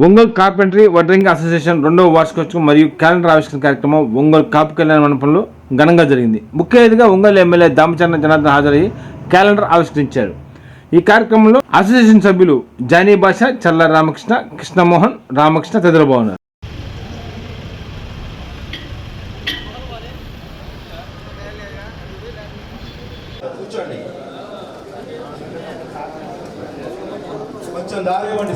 Ongole carpentry వడ్రింగ్ association 2వ వార్షికోత్సవం మరియు క్యాలెండర్ ఆవిష్కరణ కార్యక్రమం ఒంగోలు కాపు కళ్యాణ మండపంలో ఘనంగా జరిగింది. ముఖ్య అతిథిగా ఒంగోలు ఎమ్మెల్యే దామచర్ల జనార్దన్ హాజరయ్యి క్యాలెండర్ ఆవిష్కరించారు. ఈ కార్యక్రమంలో అసోసియేషన్ సభ్యులు జానీ బాషా, చల్ల రామకృష్ణ, కృష్ణమోహన్, రామకృష్ణ తదితరులు బాగున్నారు. కొంచెం దారి ఇవ్వండి.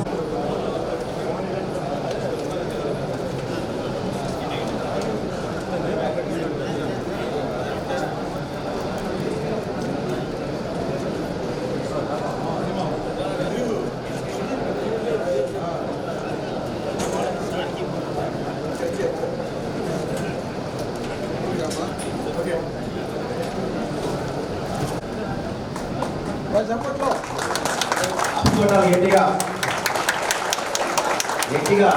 గట్టిగా గట్టిగా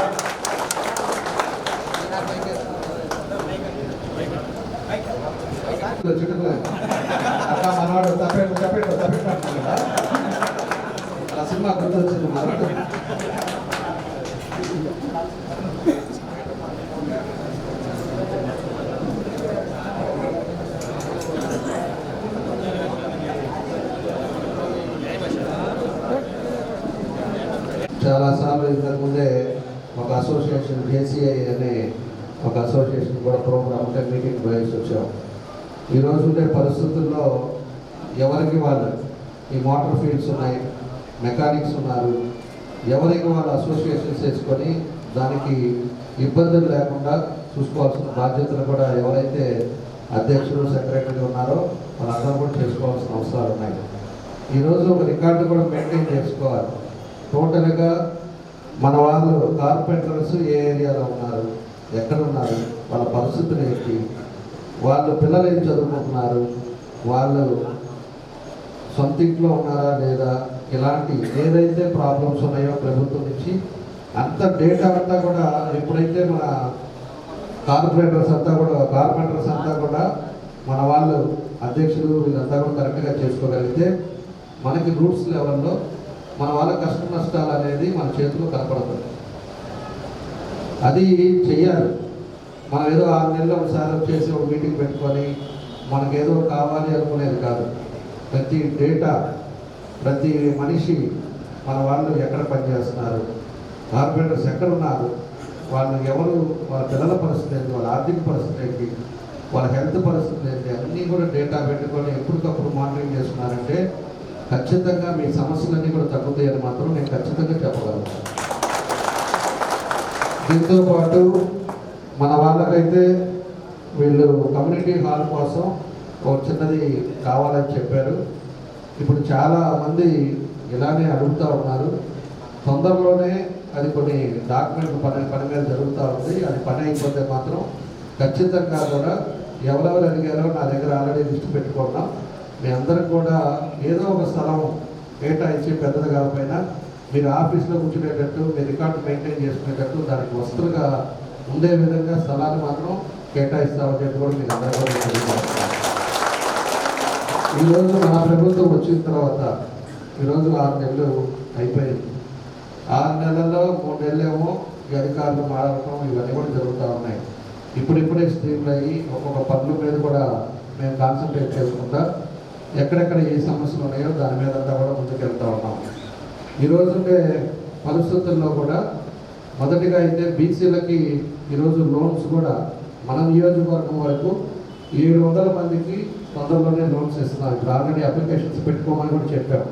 మనవాడు తప్పేట ఆ సినిమా గుర్తొచ్చింది. చాలాసార్లు ఇంతకుముందే ఒక అసోసియేషన్ జేసీఐ అనే ఒక అసోసియేషన్ కూడా ప్రోగ్రామ్ ఉంటే మీటింగ్ వేసి వచ్చాం. ఈరోజు ఉండే పరిస్థితుల్లో ఎవరికి వాళ్ళు ఈ మోటార్ ఫీల్డ్స్ ఉన్నాయి, మెకానిక్స్ ఉన్నారు, ఎవరికి వాళ్ళు అసోసియేషన్స్ వేసుకొని దానికి ఇబ్బందులు లేకుండా చూసుకోవాల్సిన బాధ్యతలు కూడా ఎవరైతే అధ్యక్షులు సెక్రటరీ ఉన్నారో వాళ్ళందరూ కూడా చేసుకోవాల్సిన అవసరాలు ఉన్నాయి. ఈరోజు ఒక రికార్డు కూడా మెయింటైన్ చేసుకోవాలి. టోటల్గా మన వాళ్ళు కార్పెంటర్స్ ఏ ఏరియాలో ఉన్నారు, ఎక్కడ ఉన్నారు, వాళ్ళ పరిస్థితులు ఏంటి, వాళ్ళు పిల్లలు ఏం చదువుకుంటున్నారు, వాళ్ళు సొంత ఇంట్లో ఉన్నారా లేదా, ఇలాంటి ఏదైతే ప్రాబ్లమ్స్ ఉన్నాయో ప్రభుత్వం నుంచి అంత డేటా అంతా కూడా ఎప్పుడైతే మన కార్పెంటర్స్ అంతా కూడా మన వాళ్ళు అధ్యక్షులు వీళ్ళంతా కూడా కరెక్ట్గా చేసుకోగలిగితే మనకి రూట్స్ లెవెల్లో మన వాళ్ళ కష్ట నష్టాలు అనేది మన చేతిలో కనపడుతుంది. అది చెయ్యాలి. మనం ఏదో 6 నెలలు ఒకసారి వచ్చేసి ఒక మీటింగ్ పెట్టుకొని మనకేదో కావాలి అనుకునేది కాదు. ప్రతి డేటా, ప్రతి మనిషి మన వాళ్ళు ఎక్కడ పనిచేస్తున్నారు, కార్పెంటర్స్ ఎక్కడ ఉన్నారు, వాళ్ళు ఎవరు, వాళ్ళ పిల్లల పరిస్థితి ఏంటి, వాళ్ళ ఆర్థిక పరిస్థితి ఏంటి, వాళ్ళ హెల్త్ పరిస్థితి ఏంటి, అన్నీ కూడా డేటా పెట్టుకొని ఎప్పటికప్పుడు మానిటరింగ్ చేస్తున్నారంటే ఖచ్చితంగా మీ సమస్యలన్నీ కూడా తగ్గుతాయని మాత్రం నేను ఖచ్చితంగా చెప్పగలను. దీంతో పాటు మన వాళ్ళకైతే వీళ్ళు కమ్యూనిటీ హాల్ కోసం ఒక చిన్నది కావాలని చెప్పారు. ఇప్పుడు చాలామంది ఇలానే అడుగుతూ ఉన్నారు. తొందరలోనే అది కొన్ని డాక్యుమెంట్ పని మీద జరుగుతూ ఉంది. అది పని అయిపోతే మాత్రం ఖచ్చితంగా కూడా ఎవరెవరు అడిగారో నా దగ్గర ఆల్రెడీ లిస్ట్ పెట్టుకున్నాం. మీ అందరికి కూడా ఏదో ఒక స్థలం కేటాయించి పెద్దది కాకపోయినా మీరు ఆఫీస్లో కూర్చునేటట్టు, మీ రికార్డు మెయింటైన్ చేసుకునేటట్టు దానికి వస్తువుగా ఉండే విధంగా స్థలాన్ని మాత్రం కేటాయిస్తామని చెప్పి కూడా మీరు అందరూ కూడా తెలియజేస్తారు. ఈరోజు మన ప్రభుత్వం వచ్చిన తర్వాత ఈరోజు 6 నెలలు అయిపోయింది. 6 నెలల్లో 3 నెలలేమో ఈ అధికారులు మారడం ఇవన్నీ కూడా జరుగుతూ ఉన్నాయి. ఇప్పుడిప్పుడే స్ట్రీమ్లు అయ్యి ఒక్కొక్క పనుల మీద కూడా మేము కాన్సన్ట్రేట్ చేసుకుంటా ఎక్కడెక్కడ ఏ సమస్యలు ఉన్నాయో దాని మీద అంతా కూడా ముందుకెళ్తూ ఉన్నాం. ఈరోజు ఉండే పరిస్థితుల్లో కూడా మొదటిగా అయితే బీసీలకి ఈరోజు లోన్స్ కూడా మన నియోజకవర్గం వరకు 700 మందికి తొందరలోనే లోన్స్ ఇస్తున్నాం. ఇప్పుడు ఆల్రెడీ అప్లికేషన్స్ పెట్టుకోమని కూడా చెప్పాం.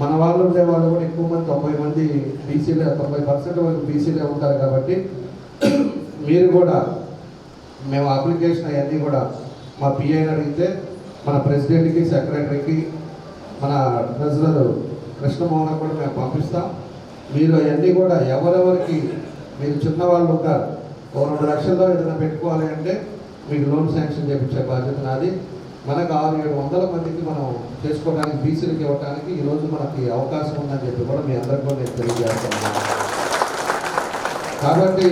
మన వాళ్ళు ఉండే వాళ్ళు కూడా ఎక్కువ మంది 90 మంది బీసీలే, 90% వరకు బీసీలే ఉంటారు. కాబట్టి మీరు కూడా మేము అప్లికేషన్ అవన్నీ కూడా మా పిఐని అడిగితే మన ప్రెసిడెంట్కి, సెక్రటరీకి, మన ట్రెజరర్ కృష్ణమోహన్ కూడా మేము పంపిస్తాం. మీరు అవన్నీ కూడా ఎవరెవరికి మీరు చిన్నవాళ్ళు ఉంటారు, 2 లక్షల్లో ఏదైనా పెట్టుకోవాలి అంటే మీకు లోన్ శాంక్షన్ చేయించే బాధ్యత నాది. మనకు 600-700 మందికి మనం చేసుకోవడానికి, బీసీలకు ఇవ్వడానికి ఈరోజు మనకి అవకాశం ఉందని చెప్పి కూడా మీ అందరికీ కూడా నేను తెలియజేస్తున్నాను. కాబట్టి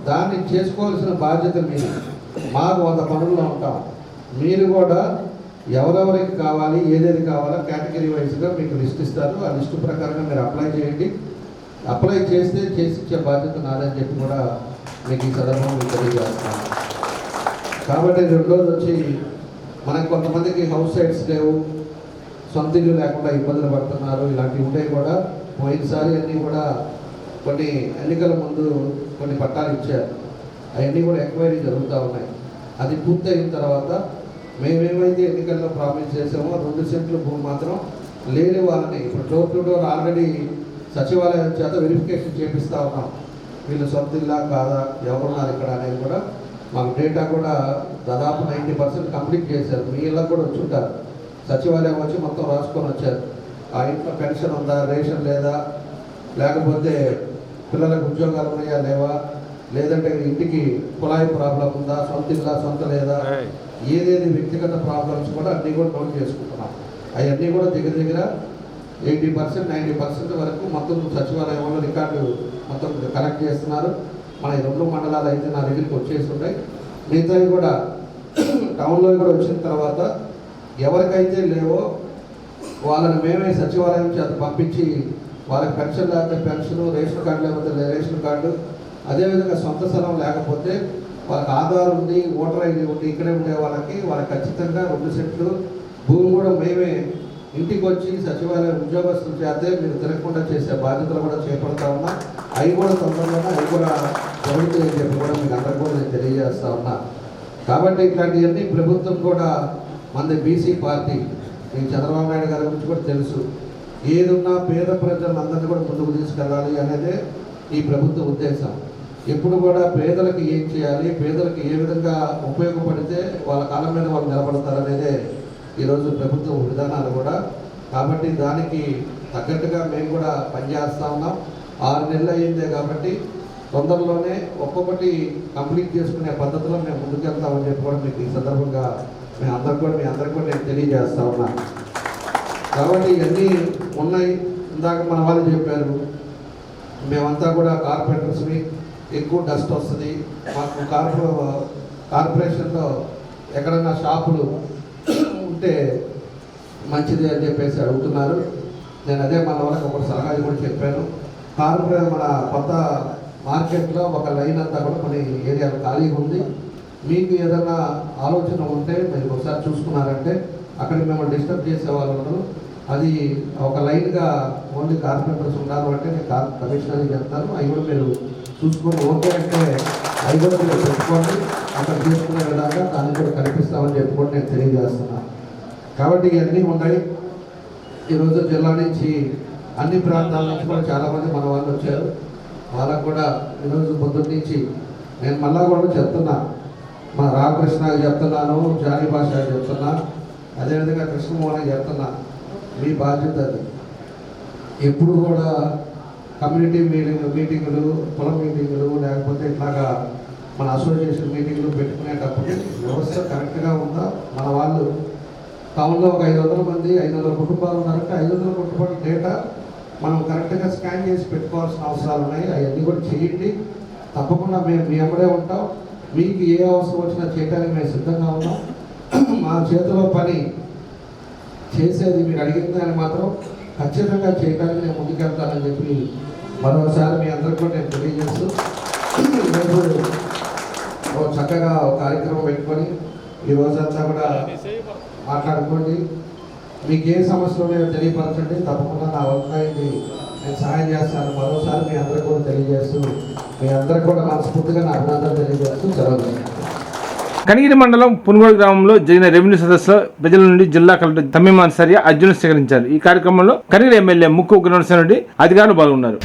దాన్ని చేసుకోవాల్సిన బాధ్యత మీరు. మాకు 100 పనుల్లో ఉంటాం. మీరు కూడా ఎవరెవరికి కావాలి, ఏదేది కావాలో కేటగిరీ వైజ్గా మీకు లిస్ట్ ఇస్తారు. ఆ లిస్టు ప్రకారంగా మీరు అప్లై చేయండి. అప్లై చేస్తే చేసి ఇచ్చే బాధ్యత నాదని చెప్పి కూడా మీకు ఈ సందర్భంగా తెలియజేస్తాను. కాబట్టి రెండోది వచ్చి మనకు కొంతమందికి హౌస్ సైట్స్ లేవు, సొంత ఇల్లు లేకుండా ఇబ్బందులు పడుతున్నారు. ఇలాంటివి ఉంటాయి కూడా. పోయినసారి అన్నీ కూడా కొన్ని ఎన్నికల ముందు కొన్ని పట్టాలు ఇచ్చారు. అవన్నీ కూడా ఎంక్వైరీ జరుగుతూ ఉన్నాయి. అది పూర్తయిన తర్వాత మేమేమైతే ఎన్నికల్లో ప్రామిస్ చేసామో 2 సెంట్లు భూమి మాత్రం లేని వాళ్ళని ఇప్పుడు డోర్ టు డోర్ ఆల్రెడీ సచివాలయం చేత వెరిఫికేషన్ చేపిస్తూ ఉన్నాం. వీళ్ళు సొంత ఇల్లా కాదా, ఎవరున్నారు ఇక్కడ అనేది కూడా మాకు డేటా కూడా దాదాపు 90% కంప్లీట్ చేశారు. మీ ఇళ్ళకు కూడా వచ్చి ఉంటారు. సచివాలయం వచ్చి మొత్తం రాసుకొని వచ్చారు. ఆ ఇంట్లో పెన్షన్ ఉందా, రేషన్ లేదా, లేకపోతే పిల్లలకు ఉద్యోగాలు ఉన్నాయా లేవా, లేదంటే ఇంటికి కుళాయి ప్రాబ్లం ఉందా, సొంత ఇల్లా సొంత లేదా, ఏదేది వ్యక్తిగత ప్రాబ్లమ్స్ కూడా అన్నీ కూడా నోట్ చేసుకుంటున్నాం. అవన్నీ కూడా దగ్గర 80% 90% వరకు మొత్తం సచివాలయంలో రికార్డు మొత్తం కలెక్ట్ చేస్తున్నారు. మన 2 మండలాలు అయితే నా దగ్గరికి వచ్చేసి ఉంటాయి. మిగతావి కూడా టౌన్లో కూడా వచ్చిన తర్వాత ఎవరికైతే లేవో వాళ్ళని మేమే సచివాలయం చేత పంపించి వాళ్ళకి పెన్షన్ లేకపోతే పెన్షన్, రేషన్ కార్డు లేకపోతే రేషన్ కార్డు, అదేవిధంగా సొంత స్థలం లేకపోతే వాళ్ళకి ఆధార్ ఉంది, ఓటర్ ఐడి ఉంది, ఇక్కడే ఉండే వాళ్ళకి ఖచ్చితంగా 2 సెంట్లు భూమి కూడా మేమే ఇంటికి వచ్చి సచివాలయం ఉద్యోగస్తులు చేస్తే మీరు తిరగకుండా చేసే బాధ్యతలు కూడా చేపడతా ఉన్నా. అవి కూడా తొందరలోనే అవి కూడా జరుగుతాయని చెప్పి కూడా మీకు అందరికీ కూడా నేను తెలియజేస్తా ఉన్నా. కాబట్టి ఇట్లాంటివన్నీ ప్రభుత్వం కూడా మనది బీసీ పార్టీ, మీకు చంద్రబాబు నాయుడు గారి గురించి కూడా తెలుసు. ఏదున్నా పేద ప్రజలందరినీ కూడా ముందుకు తీసుకెళ్ళాలి అనేదే ఈ ప్రభుత్వ ఉద్దేశం. ఎప్పుడు కూడా పేదలకు ఏం చేయాలి, పేదలకు ఏ విధంగా ఉపయోగపడితే వాళ్ళ కాలం మీద వాళ్ళు నిలబడతారనేదే ఈరోజు ప్రభుత్వ విధానాలు కూడా. కాబట్టి దానికి తగ్గట్టుగా మేము కూడా పనిచేస్తూ ఉన్నాం. 6 నెలలు అయిందే కాబట్టి తొందరలోనే ఒక్కొక్కటి కంప్లీట్ చేసుకునే పద్ధతిలో మేము ముందుకెళ్తామని చెప్పి కూడా మీకు ఈ సందర్భంగా మీ అందరికి కూడా నేను తెలియజేస్తా ఉన్నా. కాబట్టి ఇవన్నీ ఉన్నాయి. ఇందాక మన వాళ్ళు చెప్పారు, మేమంతా కూడా కార్పొరేటర్స్ని, ఎక్కువ డస్ట్ వస్తుంది మాకు, కార్పొరేషన్లో ఎక్కడన్నా షాపులు ఉంటే మంచిది అని చెప్పేసి అడుగుతున్నారు. నేను అదే మన వాళ్ళకి ఒక సలహా కూడా చెప్పాను. మన కొత్త మార్కెట్లో ఒక లైన్ అంతా కూడా కొన్ని ఏరియాలు ఖాళీగా ఉంది. మీకు ఏదైనా ఆలోచన ఉంటే మీరు ఒకసారి చూసుకున్నారంటే అక్కడ మిమ్మల్ని డిస్టర్బ్ చేసే వాళ్ళు అది ఒక లైన్గా ఓన్లీ కార్పొరేటర్స్ ఉండాలి అంటే నేను కమిషనర్కి చెప్తాను. అవి కూడా మీరు చూసుకొని ఓకే అంటే అవి కూడా మీరు పెట్టుకోండి. అక్కడ చేసుకునే విధంగా దాన్ని కూడా కనిపిస్తామని చెప్పుకొని నేను తెలియజేస్తున్నాను. కాబట్టి ఇవన్నీ ఉన్నాయి. ఈరోజు జిల్లా నుంచి అన్ని ప్రాంతాల నుంచి కూడా చాలామంది మన వాళ్ళు వచ్చారు. వాళ్ళకు కూడా ఈరోజు పొద్దున్న నుంచి నేను మళ్ళా కూడా చెప్తున్నా, మా రామకృష్ణకి చెప్తున్నాను, జానీ భాషకి చెప్తున్నా, అదేవిధంగా కృష్ణమోహన్కి చెప్తున్నా, మీ బాధ్యత అది. ఎప్పుడు కూడా కమ్యూనిటీ మీటింగులు, పొలం మీటింగులు, లేకపోతే ఇట్లాగా మన అసోసియేషన్ మీటింగ్లు పెట్టుకునేటప్పుడు వ్యవస్థ కరెక్ట్గా ఉందా, మన వాళ్ళు టౌన్లో ఒక 500 మంది 500 కుటుంబాలు ఉన్నారంటే 500 కుటుంబాల డేటా మనం కరెక్ట్గా స్కాన్ చేసి పెట్టుకోవాల్సిన అవసరాలు ఉన్నాయి. అవన్నీ కూడా చేయండి. తప్పకుండా మేము మీ అమ్మడే ఉంటాం. మీకు ఏ అవసరం వచ్చినా చేయడానికి మేము సిద్ధంగా ఉన్నాం. మా చేతిలో పని చేసేది మీరు అడిగిన దాన్ని మాత్రం ఖచ్చితంగా చేయడానికి నేను ముందుకెళ్తానని చెప్పి మరోసారి మీ అందరికీ కూడా నేను తెలియజేస్తూ చక్కగా ఒక కార్యక్రమం పెట్టుకొని ఈ రోజంతా కూడా మాట్లాడుకోండి. మీకు ఏ సమస్యలు ఉన్నాయో తెలియపరచండి. తప్పకుండా నా వంతైంది నేను సహాయం చేస్తాను. మరోసారి మీ అందరికీ కూడా తెలియజేస్తూ మీ అందరికీ కూడా మనస్ఫూర్తిగా నా అభినందనలు తెలియజేస్తూ సెలవు. కనిగిరి మండలం పునుగోడు గ్రామంలో జరిగిన రెవెన్యూ సదస్సులో ప్రజల నుండి జిల్లా కలెక్టర్ తమ్మీం అన్సారీ అర్జును స్వీకరించారు. ఈ కార్యక్రమంలో కనిగిరి ఎమ్మెల్యే ముక్కు ఉగ్రనరసింహారెడ్డి అధికారులు పాల్గొన్నారు.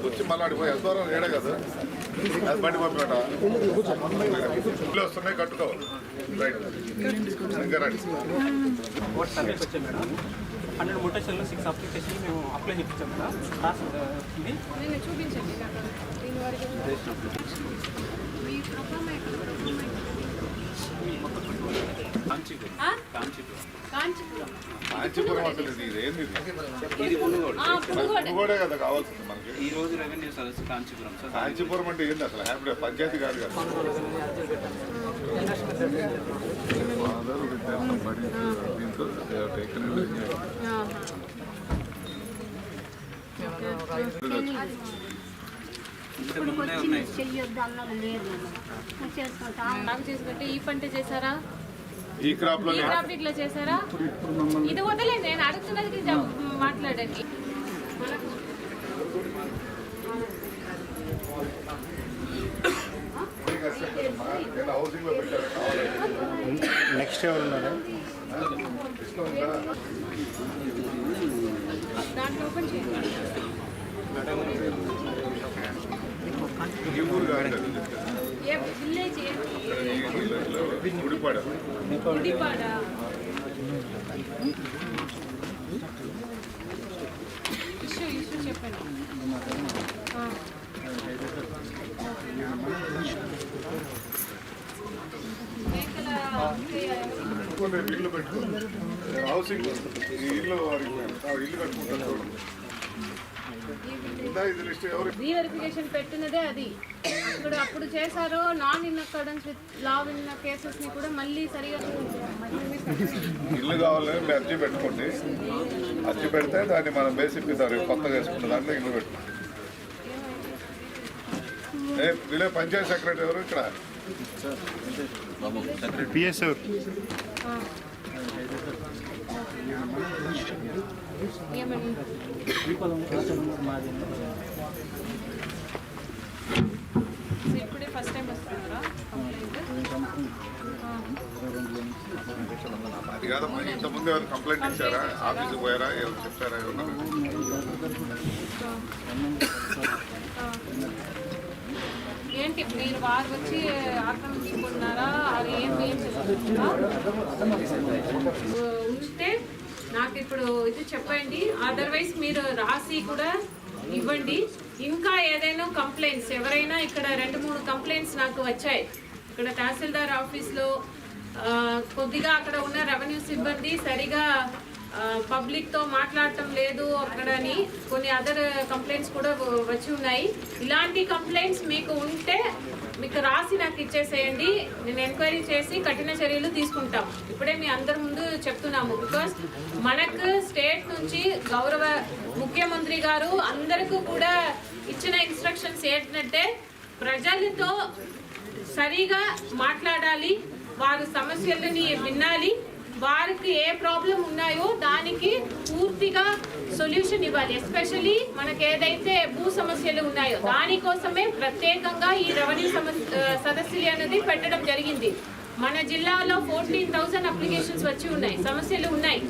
వచ్చి మళ్ళీ పోయి దూరం ఏడే కదా అది బండి పంపినట వస్తున్నాయి కట్టుకోవాలి. రైట్ ఇంకా రండి. 100 మోటేషన్లో 6 అప్లికేషన్లు మేము అప్లై చేయించాం కదా. ఇది చూపించండి. కాంచీపురం అసలు ఇది ఏంది కూడా కదా కావాల్సింది మనకి. ఈ రోజు రెవెన్యూ సదస్సు కాంచీపురం సార్. కాంచీపురం అంటే ఏంది అసలు? హ్యాపీ పంచాయతీ కాదు కదా. దీంతో చేసుకుంటే ఈ పంట చేశారా, ఈ క్రాప్ లో ఇట్లా చేశారా, ఇది వదలేదు. నేను అడుగుతున్నది మాట్లాడండి. హౌసింగ్ లో పెట్టారు. నెక్స్ట్ ఎవరు ఉన్నారు? దాంట్లో ఓపెన్ చేయండి. ఈ ఊరు కాదు ఏ విలేజ్ గుడిపాడ. గుడిపాడ. ఇష్యూ చెప్పండి. ఇల్లు పెట్టుకోండి. హౌసింగ్ ఇల్లు ఇల్లు కట్టుకుంటారు చూడండి. ఇది లిస్ట్ ఎవరు రీవెరిఫికేషన్ పెట్టినదే అది. అప్పుడు చేశారు non in accordance with law in cases ని కూడా మళ్ళీ సరిగా ఇల్లు కావాలని మీరు అర్జీ పెట్టుకోండి. అర్జీ పెడితే దాన్ని మనం బేసిక్ కొత్తగా వేసుకున్న దాంట్లో ఇల్లు పెట్టుకోండి. విలేజ్ పంచాయతీ సెక్రటరీ ఎవరు ఇక్కడ? పిఎస్ ఏమని ఇప్పుడే ఫస్ట్ టైం వస్తున్నారా అది కాదమ్మా, ఇంతకుముందు ఎవరు కంప్లైంట్ ఇచ్చారా? ఆఫీస్కి పోయారా? ఎవరు చెప్పారా? ఏంటి మీరు వారు వచ్చి ఆక్రమించుకున్నారా? అది ఏం ఉంచితే నాకు ఇప్పుడు ఇది చెప్పండి. అదర్వైజ్ మీరు రాసి కూడా ఇవ్వండి. ఇంకా ఏదైనా కంప్లైంట్స్ ఎవరైనా ఇక్కడ 2-3 కంప్లైంట్స్ నాకు వచ్చాయి. ఇక్కడ తహసీల్దార్ ఆఫీస్లో కొద్దిగా అక్కడ ఉన్న రెవెన్యూ సిబ్బంది సరిగా పబ్లిక్తో మాట్లాడటం లేదు అక్కడని కొన్ని అదర్ కంప్లైంట్స్ కూడా వచ్చి ఉన్నాయి. ఇలాంటి కంప్లైంట్స్ మీకు ఉంటే మీకు రాసి నాకు ఇచ్చేసేయండి. నేను ఎంక్వైరీ చేసి కఠిన చర్యలు తీసుకుంటాం. ఇప్పుడే మీ అందరి ముందు చెప్తున్నాము. బికాస్ మనకు స్టేట్ నుంచి గౌరవ ముఖ్యమంత్రి గారు అందరికీ కూడా ఇచ్చిన ఇన్స్ట్రక్షన్స్ ఏంటంటే ప్రజలతో సరిగా మాట్లాడాలి, వారి సమస్యలని వినాలి, వారికి ఏ ప్రాబ్లం ఉన్నాయో దానికి పూర్తిగా సొల్యూషన్ ఇవ్వాలి. ఎస్పెషల్లీ మనకు ఏదైతే భూ సమస్యలు ఉన్నాయో దానికోసమే ప్రత్యేకంగా ఈ రెవెన్యూ సదస్సులు అనేది పెట్టడం జరిగింది. మన జిల్లాలో 14,000 అప్లికేషన్స్ వచ్చి ఉన్నాయి, సమస్యలు ఉన్నాయి.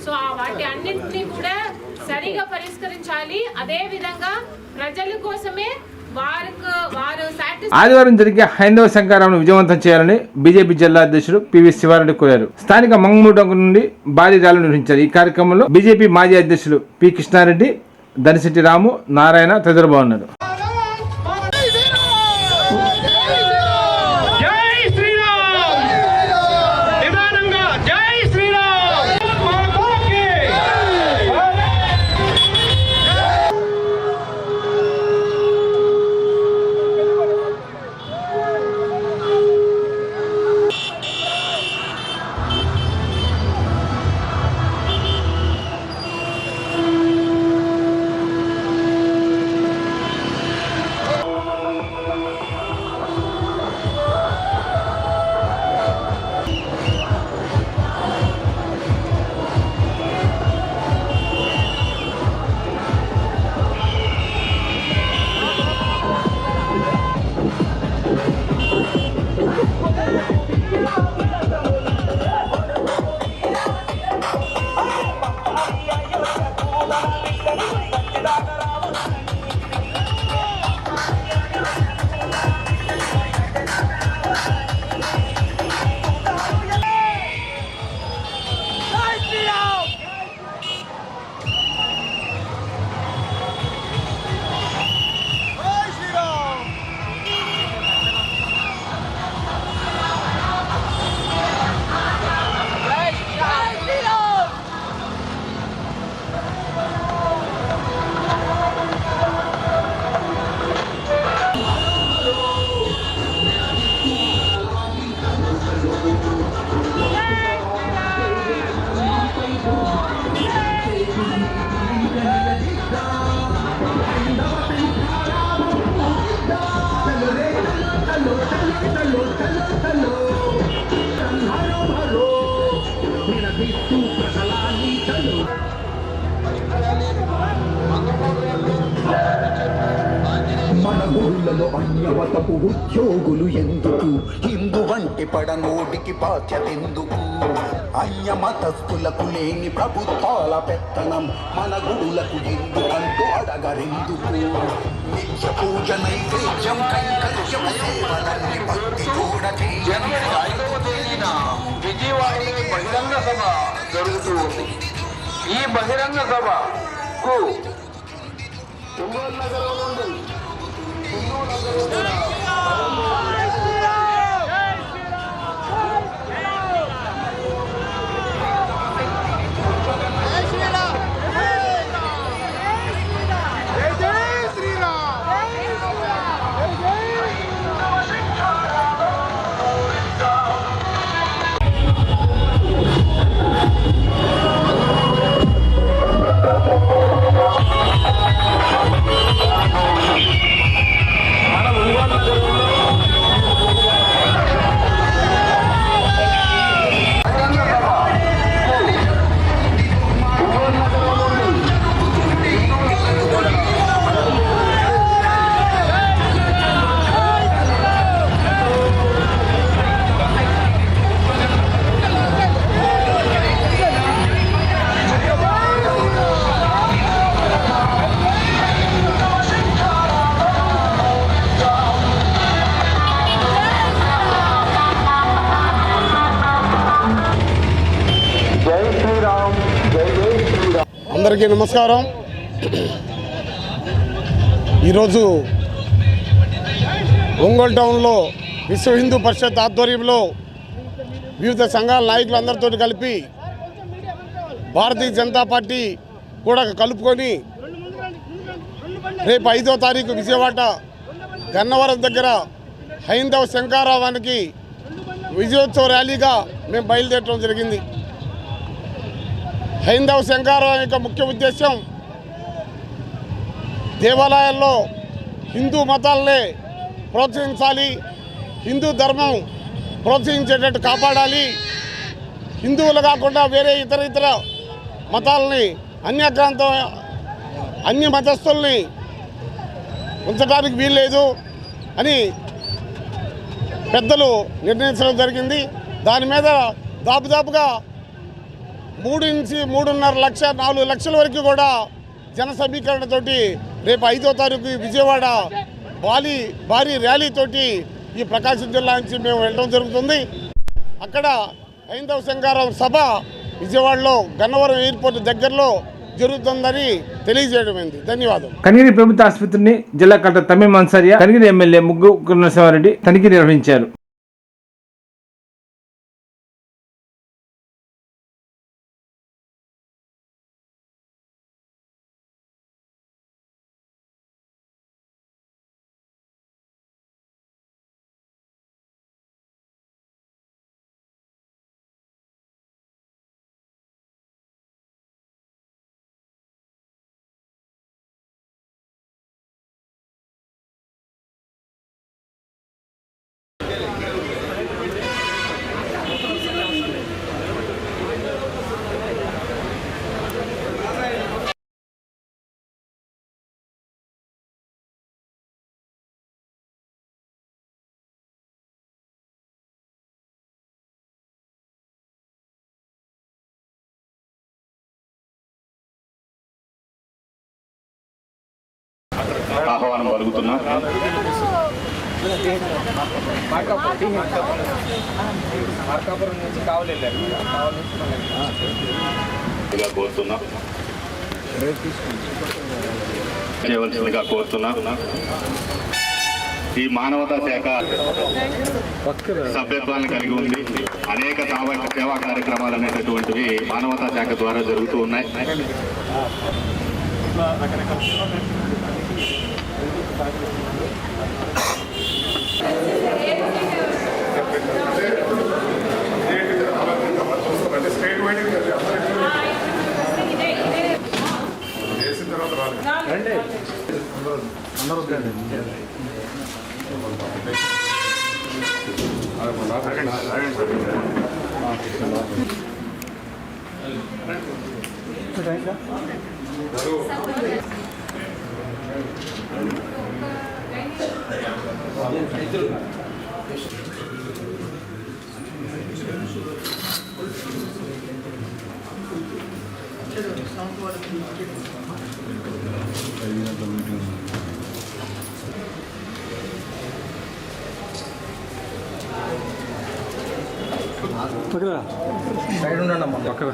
సో వాటి అన్నింటినీ కూడా సరిగా పరిష్కరించాలి. అదే విధంగా ప్రజల కోసమే ఆదివారం జరిగే హైందవ శంకరాలను విజయవంతం చేయాలని బీజేపీ జిల్లా అధ్యక్షుడు పివి శివారెడ్డి కోరారు. స్థానిక మంగమూడ నుండి భారీ ర్యాలీ నిర్వహించారు. ఈ కార్యక్రమంలో బీజేపీ మాజీ అధ్యక్షులు పి కృష్ణారెడ్డి, దనిశెట్టి రాము, నారాయణ తదితరులు బాగున్నారు. మన ఊళ్ళలో అన్యవతపు ఉద్యోగులు ఎందుకు? హిందూ వంటి పడనోడికి బాధ్యతెందుకు? అన్య మతస్థులకు లేని ప్రభుత్వాల పెత్తనం మన గుడులకు ఎందుకంటూ అడగరెందుకు? నిత్య పూజ నైవేద్యం కైంకర్యం సేవలన్నీ భక్తి చూడకే. జనవరి 5వ తేదీన విజయవాడలో బహిరంగ సభ జరుగుతూ ఉంది. ఈ బహిరంగ సభకు ఒంగోలు నగరం నుండి అందరికీ నమస్కారం. ఈరోజు ఒంగోలు టౌన్లో విశ్వ హిందూ పరిషత్ ఆధ్వర్యంలో వివిధ సంఘాల నాయకులందరితో కలిపి భారతీయ జనతా పార్టీ కూడా కలుపుకొని రేపు 5వ తారీఖు విజయవాడ గన్నవరం దగ్గర హైందవ శంకారావానికి విజయోత్సవ ర్యాలీగా మేము బయలుదేరడం జరిగింది. హైందవ శంకారావం యొక్క ముఖ్య ఉద్దేశం దేవాలయాల్లో హిందూ మతాలనే ప్రోత్సహించాలి, హిందూ ధర్మం ప్రోత్సహించేటట్టు కాపాడాలి, హిందువులు కాకుండా వేరే ఇతర మతాలని అన్య మతస్థుల్ని ఉంచడానికి వీల్లేదు అని పెద్దలు నిర్ణయించడం జరిగింది. దాని మీద దాపుగా 3 నుంచి 3.5 లక్ష 4 లక్షల వరకు కూడా జన సమీకరణతోటి రేపు 5వ తారీఖు విజయవాడ భారీ ర్యాలీతోటి ఈ ప్రకాశం జిల్లా నుంచి మేము వెళ్ళడం జరుగుతుంది. అక్కడ హైందవ శంకారావం సభ విజయవాడలో గన్నవరం ఎయిర్పోర్ట్ దగ్గరలో జరుగుతుందని తెలియజేయడమైంది. ధన్యవాదాలు. కనిగిరి ప్రభుత్వ ఆసుపత్రిని జిల్లా కలెక్టర్ తమీం అన్సారియా, కనిగిరి ఎమ్మెల్యే ముగ్గు నరసింహారెడ్డి తనిఖీ నిర్వహించారు. ఆహ్వానం పలుకుతున్నా. కోరుతున్నా ఈ మానవతా శాఖ సభ్యత్వాన్ని కలిగి ఉంది. అనేక సేవా కార్యక్రమాలు అనేటటువంటివి మానవతా శాఖ ద్వారా జరుగుతూ ఉన్నాయి. స్టేట్ వైడ్ చేసిన తర్వాత రాలేదు. సైడ్ ఉండండి అమ్మా పక్కన.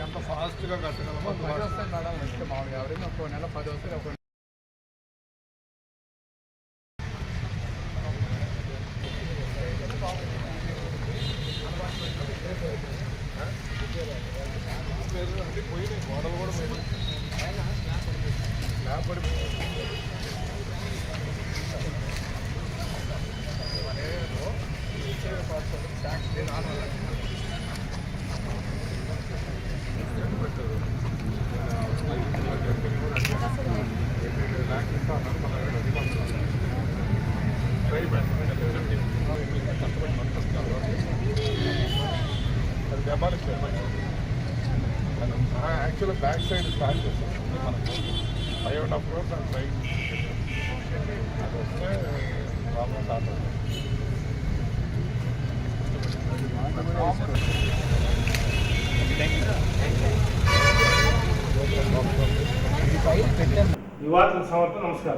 ఎంత ఫాస్ట్గా కట్టగలమో మామూలుగా ఎవరైనా ఒక నెల 10 వస్తే ఒక మోడల్ కూడా స్లాబ్ పడి యాక్చువల్గా బ్యాక్ సైడ్ స్టార్ట్ చేస్తాం మనకు 5.5 crores అండ్ రైట్ అది వస్తే ప్రాబ్లం స్టార్ట్ యువత సమర్థ నమస్కారం.